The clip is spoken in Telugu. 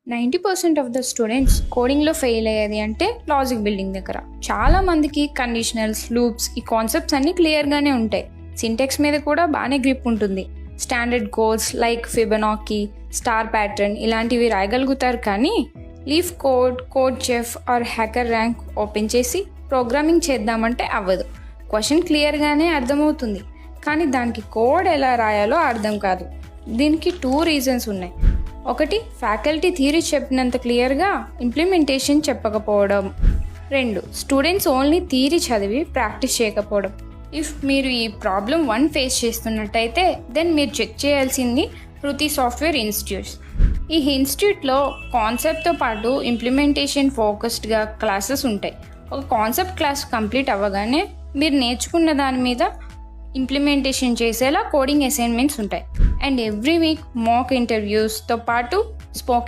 90% ఆఫ్ ద స్టూడెంట్స్ కోడింగ్లో ఫెయిల్ అయ్యేది అంటే లాజిక్ బిల్డింగ్ దగ్గర. చాలా మందికి కండిషనల్స్, లూప్స్, ఈ కాన్సెప్ట్స్ అన్నీ క్లియర్గానే ఉంటాయి. సింటెక్స్ మీద కూడా బాగానే గ్రిప్ ఉంటుంది. Standard codes like Fibonacci, star pattern ఇలాంటివి రాయగలుగుతారు. కానీ LeetCode, CodeChef or HackerRank open చేసి ప్రోగ్రామింగ్ చేద్దామంటే అవ్వదు. క్వశ్చన్ క్లియర్గానే అర్థమవుతుంది, కానీ దానికి కోడ్ ఎలా రాయాలో అర్థం కాదు. దీనికి 2 రీజన్స్ ఉన్నాయి. ఒకటి, ఫ్యాకల్టీ థియరీ చెప్పినంత క్లియర్గా ఇంప్లిమెంటేషన్ చెప్పకపోవడం. 2, స్టూడెంట్స్ ఓన్లీ థియరీ చదివి ప్రాక్టీస్ చేయకపోవడం. ఇఫ్ మీరు ఈ ప్రాబ్లం 1 ఫేస్ చేస్తున్నట్టయితే దెన్ మీరు చెక్ చేయాల్సింది హృతి సాఫ్ట్వేర్ ఇన్స్టిట్యూట్స్. ఈ ఇన్స్టిట్యూట్లో కాన్సెప్ట్తో పాటు ఇంప్లిమెంటేషన్ ఫోకస్డ్గా క్లాసెస్ ఉంటాయి. ఒక కాన్సెప్ట్ క్లాస్ కంప్లీట్ అవ్వగానే మీరు నేర్చుకున్న దాని మీద ఇంప్లిమెంటేషన్ చేసేలా కోడింగ్ అసైన్మెంట్స్ ఉంటాయి. అండ్ ఎవ్రీ వీక్ మాక్ ఇంటర్వ్యూస్తో పాటు స్పోకెన్